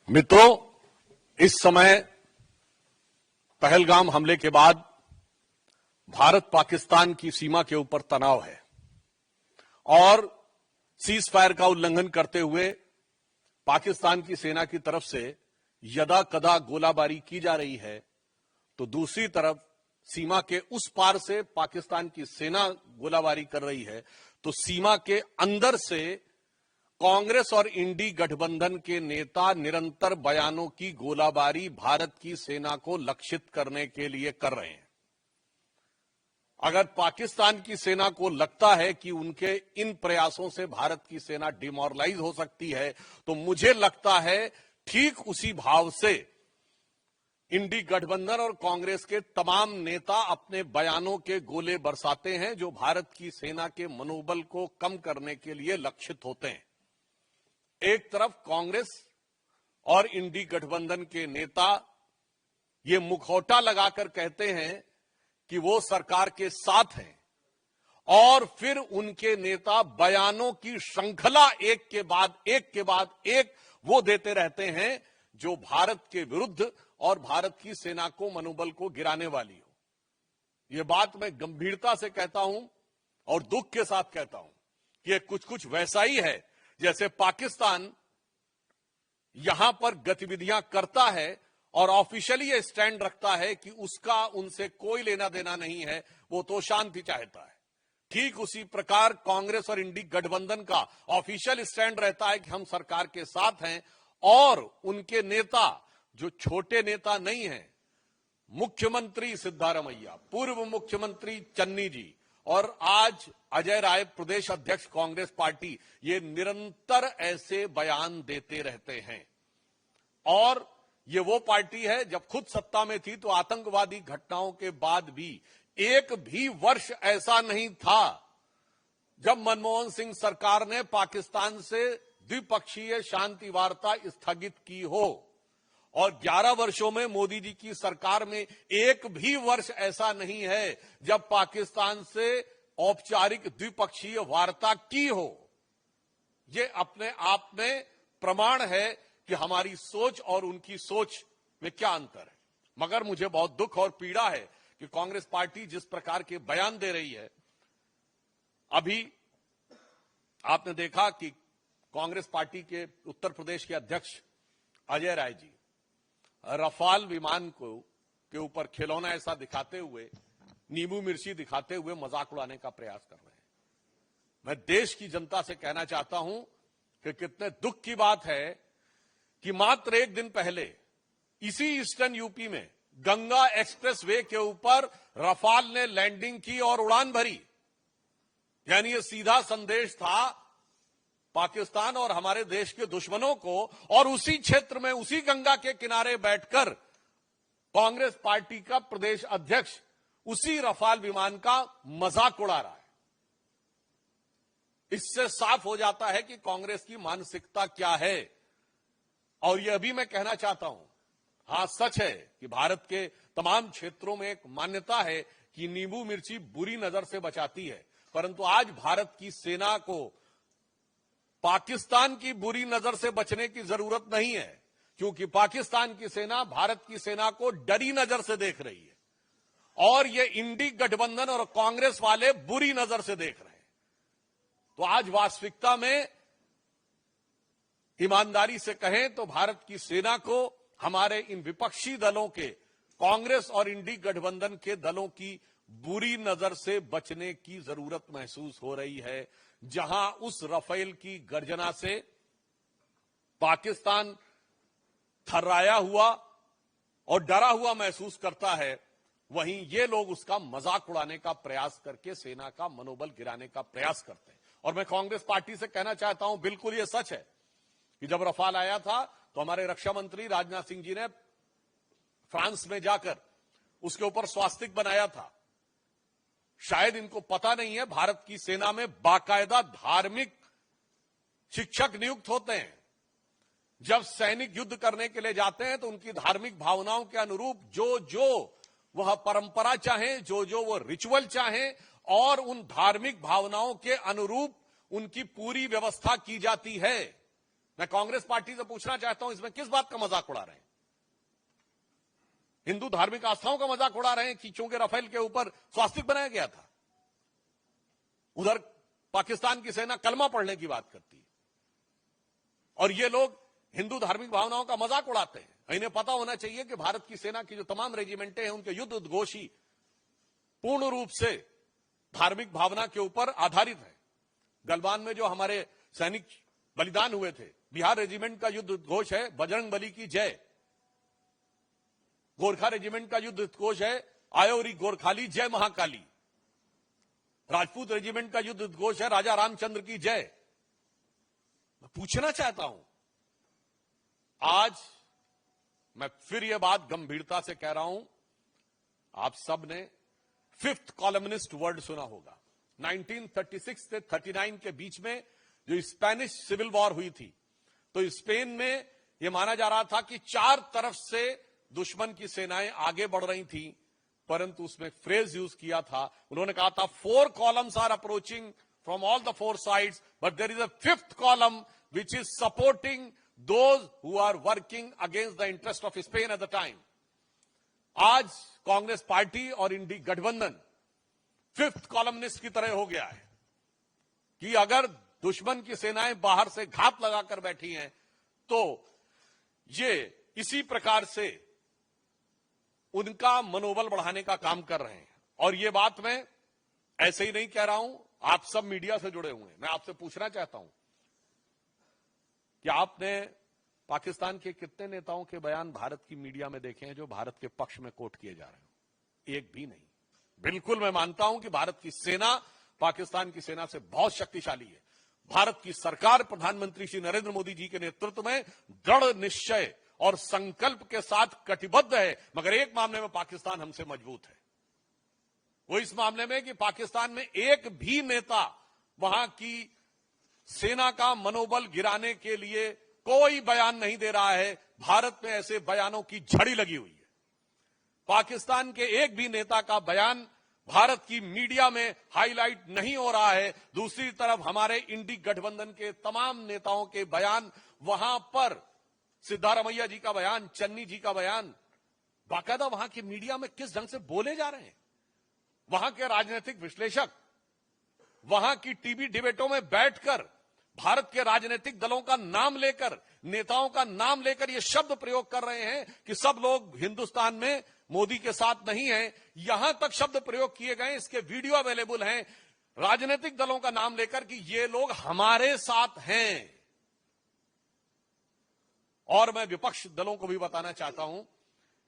मित्रों, इस समय पहलगाम हमले के बाद भारत पाकिस्तान की सीमा के ऊपर तनाव है और सीज फायर का उल्लंघन करते हुए पाकिस्तान की सेना की तरफ से यदा कदा गोलाबारी की जा रही है, तो दूसरी तरफ सीमा के उस पार से पाकिस्तान की सेना गोलाबारी कर रही है, तो सीमा के अंदर से कांग्रेस और इंडी गठबंधन के नेता निरंतर बयानों की गोलाबारी भारत की सेना को लक्षित करने के लिए कर रहे हैं। अगर पाकिस्तान की सेना को लगता है कि उनके इन प्रयासों से भारत की सेना डिमोरलाइज हो सकती है, तो मुझे लगता है ठीक उसी भाव से इंडी गठबंधन और कांग्रेस के तमाम नेता अपने बयानों के गोले बरसाते हैं, जो भारत की सेना के मनोबल को कम करने के लिए लक्षित होते हैं। एक तरफ कांग्रेस और इंडी गठबंधन के नेता ये मुखौटा लगाकर कहते हैं कि वो सरकार के साथ हैं, और फिर उनके नेता बयानों की श्रृंखला एक के बाद एक वो देते रहते हैं जो भारत के विरुद्ध और भारत की सेना को मनोबल को गिराने वाली हो। ये बात मैं गंभीरता से कहता हूं और दुख के साथ कहता हूं कि ये कुछ वैसा ही है जैसे पाकिस्तान यहां पर गतिविधियां करता है और ऑफिशियली ये स्टैंड रखता है कि उसका उनसे कोई लेना देना नहीं है, वो तो शांति चाहता है। ठीक उसी प्रकार कांग्रेस और इंडी गठबंधन का ऑफिशियल स्टैंड रहता है कि हम सरकार के साथ हैं, और उनके नेता जो छोटे नेता नहीं हैं, मुख्यमंत्री सिद्धारमैया, पूर्व मुख्यमंत्री चन्नी जी और आज अजय राय प्रदेश अध्यक्ष कांग्रेस पार्टी, ये निरंतर ऐसे बयान देते रहते हैं। और ये वो पार्टी है, जब खुद सत्ता में थी तो आतंकवादी घटनाओं के बाद भी एक भी वर्ष ऐसा नहीं था जब मनमोहन सिंह सरकार ने पाकिस्तान से द्विपक्षीय शांति वार्ता स्थगित की हो, और 11 वर्षों में मोदी जी की सरकार में एक भी वर्ष ऐसा नहीं है जब पाकिस्तान से औपचारिक द्विपक्षीय वार्ता की हो। ये अपने आप में प्रमाण है कि हमारी सोच और उनकी सोच में क्या अंतर है। मगर मुझे बहुत दुख और पीड़ा है कि कांग्रेस पार्टी जिस प्रकार के बयान दे रही है। अभी आपने देखा कि कांग्रेस पार्टी के उत्तर प्रदेश के अध्यक्ष अजय राय जी रफाल विमान के ऊपर खिलौना ऐसा दिखाते हुए, नींबू मिर्ची दिखाते हुए मजाक उड़ाने का प्रयास कर रहे हैं। मैं देश की जनता से कहना चाहता हूं कि कितने दुख की बात है कि मात्र एक दिन पहले इसी ईस्टर्न यूपी में गंगा एक्सप्रेस वे के ऊपर रफाल ने लैंडिंग की और उड़ान भरी। यानी ये सीधा संदेश था पाकिस्तान और हमारे देश के दुश्मनों को, और उसी क्षेत्र में उसी गंगा के किनारे बैठकर कांग्रेस पार्टी का प्रदेश अध्यक्ष उसी रफाल विमान का मजाक उड़ा रहा है। इससे साफ हो जाता है कि कांग्रेस की मानसिकता क्या है। और यह भी मैं कहना चाहता हूं, हां सच है कि भारत के तमाम क्षेत्रों में एक मान्यता है कि नींबू मिर्ची बुरी नजर से बचाती है, परंतु आज भारत की सेना को पाकिस्तान की बुरी नजर से बचने की जरूरत नहीं है, क्योंकि पाकिस्तान की सेना भारत की सेना को डरी नजर से देख रही है, और ये इंडी गठबंधन और कांग्रेस वाले बुरी नजर से देख रहे हैं। तो आज वास्तविकता में ईमानदारी से कहें तो भारत की सेना को हमारे इन विपक्षी दलों के, कांग्रेस और इंडी गठबंधन के दलों की बुरी नजर से बचने की जरूरत महसूस हो रही है। जहां उस रफेल की गर्जना से पाकिस्तान थर्राया हुआ और डरा हुआ महसूस करता है, वहीं ये लोग उसका मजाक उड़ाने का प्रयास करके सेना का मनोबल गिराने का प्रयास करते हैं। और मैं कांग्रेस पार्टी से कहना चाहता हूं, बिल्कुल ये सच है कि जब रफाल आया था तो हमारे रक्षा मंत्री राजनाथ सिंह जी ने फ्रांस में जाकर उसके ऊपर स्वास्तिक बनाया था। शायद इनको पता नहीं है, भारत की सेना में बाकायदा धार्मिक शिक्षक नियुक्त होते हैं। जब सैनिक युद्ध करने के लिए जाते हैं तो उनकी धार्मिक भावनाओं के अनुरूप जो वह परंपरा चाहे, जो वो रिचुअल चाहे, और उन धार्मिक भावनाओं के अनुरूप उनकी पूरी व्यवस्था की जाती है। मैं कांग्रेस पार्टी से पूछना चाहता हूं, इसमें किस बात का मजाक उड़ा रहे हैं? हिंदू धार्मिक आस्थाओं का मजाक उड़ा रहे हैं कि चूंकि राफेल के ऊपर स्वास्तिक बनाया गया था। उधर पाकिस्तान की सेना कलमा पढ़ने की बात करती है और ये लोग हिंदू धार्मिक भावनाओं का मजाक उड़ाते हैं। इन्हें पता होना चाहिए कि भारत की सेना की जो तमाम रेजिमेंटें हैं उनके युद्ध उद्घोष ही पूर्ण रूप से धार्मिक भावना के ऊपर आधारित है। गलवान में जो हमारे सैनिक बलिदान हुए थे, बिहार रेजिमेंट का युद्ध उद्घोष है बजरंग बली की जय। गोरखा रेजिमेंट का युद्ध उद्घोष है आयोरी गोरखाली जय महाकाली। राजपूत रेजिमेंट का युद्ध उद्घोष है राजा रामचंद्र की जय। मैं पूछना चाहता हूं, आज मैं फिर यह बात गंभीरता से कह रहा हूं, आप सब ने फिफ्थ कॉलमनिस्ट वर्ड सुना होगा। 1936 से 39 के बीच में जो स्पेनिश सिविल वॉर हुई थी, तो स्पेन में यह माना जा रहा था कि चार तरफ से दुश्मन की सेनाएं आगे बढ़ रही थी, परंतु उसमें फ्रेज यूज किया था, उन्होंने कहा था 4 columns are approaching from all the 4 sides, but there is a 5th column which is supporting those who are working against the interest of Spain at the time. आज कांग्रेस पार्टी और इंडी गठबंधन 5th columnist की तरह हो गया है कि अगर दुश्मन की सेनाएं बाहर से घात लगाकर बैठी हैं तो ये इसी प्रकार से उनका मनोबल बढ़ाने का काम कर रहे हैं। और ये बात मैं ऐसे ही नहीं कह रहा हूं, आप सब मीडिया से जुड़े हुए हैं। मैं आपसे पूछना चाहता हूं कि आपने पाकिस्तान के कितने नेताओं के बयान भारत की मीडिया में देखे हैं जो भारत के पक्ष में कोट किए जा रहे हैं? एक भी नहीं। बिल्कुल मैं मानता हूं कि भारत की सेना पाकिस्तान की सेना से बहुत शक्तिशाली है। भारत की सरकार प्रधानमंत्री श्री नरेंद्र मोदी जी के नेतृत्व में दृढ़ निश्चय और संकल्प के साथ कटिबद्ध है, मगर एक मामले में पाकिस्तान हमसे मजबूत है। वो इस मामले में कि पाकिस्तान में एक भी नेता वहां की सेना का मनोबल गिराने के लिए कोई बयान नहीं दे रहा है। भारत में ऐसे बयानों की झड़ी लगी हुई है। पाकिस्तान के एक भी नेता का बयान भारत की मीडिया में हाईलाइट नहीं हो रहा है। दूसरी तरफ हमारे इंडी गठबंधन के तमाम नेताओं के बयान, वहां पर सिद्धारमैया जी का बयान, चन्नी जी का बयान, बाकायदा वहां की मीडिया में किस ढंग से बोले जा रहे हैं। वहां के राजनीतिक विश्लेषक वहां की टीवी डिबेटों में बैठकर भारत के राजनीतिक दलों का नाम लेकर, नेताओं का नाम लेकर यह शब्द प्रयोग कर रहे हैं कि सब लोग हिंदुस्तान में मोदी के साथ नहीं हैं। यहां तक शब्द प्रयोग किए गए, इसके वीडियो अवेलेबल हैं, राजनीतिक दलों का नाम लेकर कि ये लोग हमारे साथ हैं। और मैं विपक्ष दलों को भी बताना चाहता हूं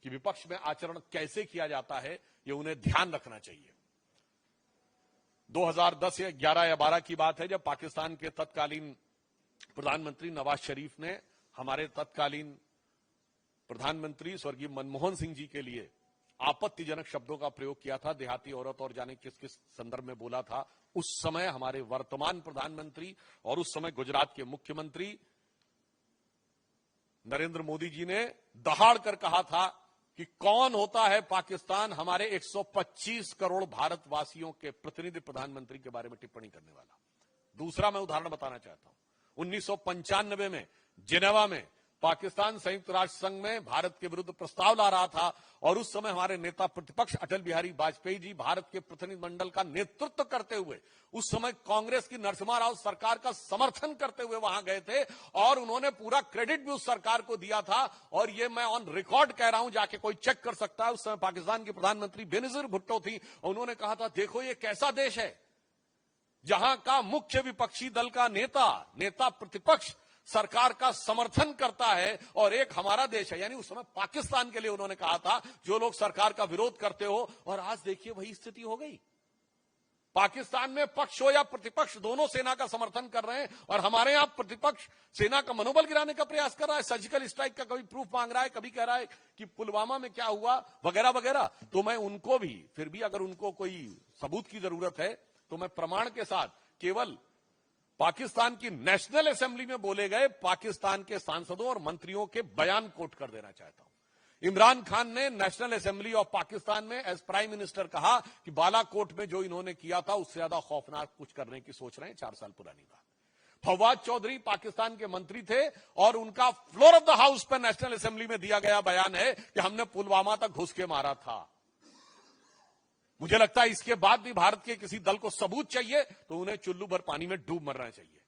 कि विपक्ष में आचरण कैसे किया जाता है, यह उन्हें ध्यान रखना चाहिए। 2010 या 11 या 12 की बात है जब पाकिस्तान के तत्कालीन प्रधानमंत्री नवाज शरीफ ने हमारे तत्कालीन प्रधानमंत्री स्वर्गीय मनमोहन सिंह जी के लिए आपत्तिजनक शब्दों का प्रयोग किया था। देहाती औरत और जाने किस किस संदर्भ में बोला था। उस समय हमारे वर्तमान प्रधानमंत्री और उस समय गुजरात के मुख्यमंत्री नरेंद्र मोदी जी ने दहाड़ कर कहा था कि कौन होता है पाकिस्तान हमारे 125 करोड़ भारतवासियों के प्रतिनिधि प्रधानमंत्री के बारे में टिप्पणी करने वाला। दूसरा मैं उदाहरण बताना चाहता हूं, 1995 में जिनेवा में पाकिस्तान संयुक्त राष्ट्र संघ में भारत के विरुद्ध प्रस्ताव ला रहा था और उस समय हमारे नेता प्रतिपक्ष अटल बिहारी वाजपेयी जी भारत के प्रतिनिधिमंडल का नेतृत्व करते हुए उस समय कांग्रेस की नरसिम्हा राव सरकार का समर्थन करते हुए वहां गए थे और उन्होंने पूरा क्रेडिट भी उस सरकार को दिया था। और ये मैं ऑन रिकॉर्ड कह रहा हूं, जाके कोई चेक कर सकता है। उस समय पाकिस्तान की प्रधानमंत्री बेनजीर भुट्टो थी और उन्होंने कहा था, देखो ये कैसा देश है जहां का मुख्य विपक्षी दल का नेता प्रतिपक्ष सरकार का समर्थन करता है और एक हमारा देश है। यानी उस समय पाकिस्तान के लिए उन्होंने कहा था जो लोग सरकार का विरोध करते हो। और आज देखिए वही स्थिति हो गई। पाकिस्तान में पक्ष हो या प्रतिपक्ष दोनों सेना का समर्थन कर रहे हैं और हमारे यहां प्रतिपक्ष सेना का मनोबल गिराने का प्रयास कर रहा है। सर्जिकल स्ट्राइक का कभी प्रूफ मांग रहा है, कभी कह रहा है कि पुलवामा में क्या हुआ वगैरह वगैरह। तो मैं उनको भी, फिर भी अगर उनको कोई सबूत की जरूरत है तो मैं प्रमाण के साथ केवल पाकिस्तान की नेशनल असेंबली में बोले गए पाकिस्तान के सांसदों और मंत्रियों के बयान कोट कर देना चाहता हूं। इमरान खान ने नेशनल असेंबली ऑफ पाकिस्तान में एज प्राइम मिनिस्टर कहा कि बालाकोट में जो इन्होंने किया था उससे ज्यादा खौफनाक कुछ करने की सोच रहे हैं। 4 साल पुरानी बात। फवाद चौधरी पाकिस्तान के मंत्री थे और उनका फ्लोर ऑफ द हाउस पर नेशनल असेंबली में दिया गया बयान है कि हमने पुलवामा तक घुस के मारा था। मुझे लगता है इसके बाद भी भारत के किसी दल को सबूत चाहिए तो उन्हें चुल्लू भर पानी में डूब मरना चाहिए।